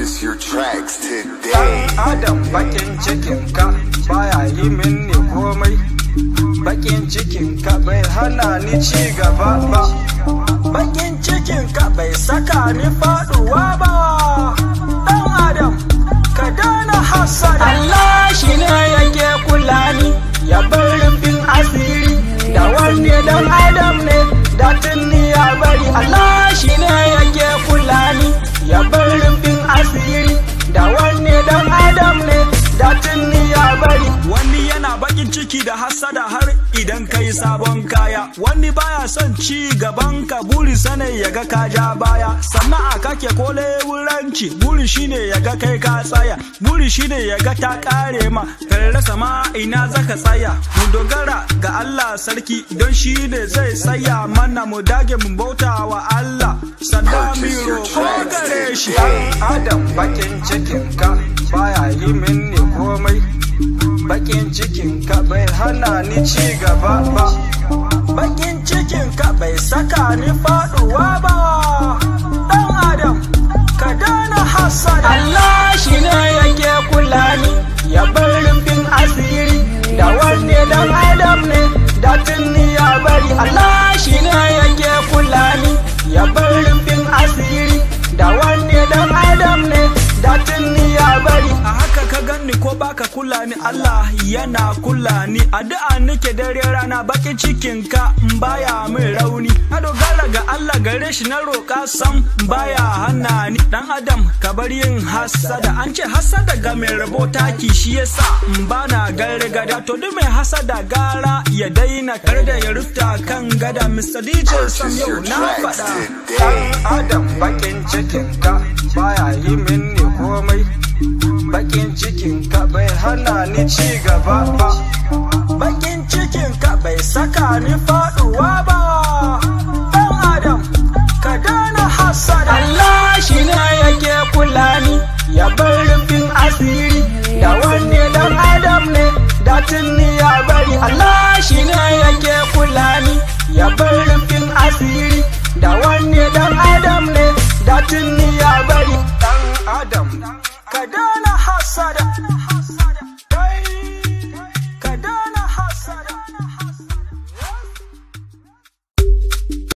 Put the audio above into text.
Purchase your tracks today. Adam bakin cikinka baya yi minni komai. Bakin cikinka bai hana ni ci gaba ba. Bakin cikinka bai saka ni faduwa ba. Dan Adam ka dana hasada. Allah shi ne yake kula ni ya bar rufin asiri. Da wanne dan Adam ne da tunni ya bari. Allah shi ne yake kula ni ya bar rufin asiri. Da wanne dan Adam ne da tunni ya bari. Wani yana bakin ciki da hasada har idan kai sabon kaya. Wani baya son ci gaban ka, buri sane ya ga ka ja baya. Sana'a kake kole wuranci, buri shine ya ga kai ka tsaya. Buri shine ya ga ta kare ma, kar rasa ma ina zaka tsaya. Mu dogara ga Allah sarki don shine zai tsaya mana, mu dage mu bauta wa Allah sannan mu roƙo gare shi. Adam bakin cikinka baya yi minni komai. Bakin cikinka bai hana ni ci gaba ba. Bakin cikinka bai saka ni faduwa ba. Dan Adam ka dana hasada. Allah shi ne yake kula ni ya bar rufin asiri. Da wanne dan Adam ne da tunni ya bari. Allah shi ne yake kula ni ya bar rufin asiri. Da wanne dan Adam ne da tunni ya bari. A haka ka ganni ko baka kula ni, Allah yana kula ni. Addu'a nake dare rana, bakin cikinka baya min rauni. Na dogara ga Allah, gare shi na roƙa sam baya hana ni. Dan Adam ka bar yin hasada, an ce hasada ga mai rabo taki, shi yasa bana gargada. To duk mai hasada gara ya daina, kar da ya rufta kan gada. Mr. DJ Sam yau na faɗa. Dan Adam bakin cikinka baya yi minni komai. Bakin cikinka bai hana ni ci gaba ba. Bakin cikinka bai saka ni faduwa ba. Dan Adam ka dana hasada. Allah shi ne yake kula ni ya bar rufin asiri. Da wanne dan Adam ne da tunni ya bari. Allah shi ne yake kula ni ya bar rufin asiri. Da wanne dan Adam ne da tunni ya bari. Dan Adam ka dana hasada.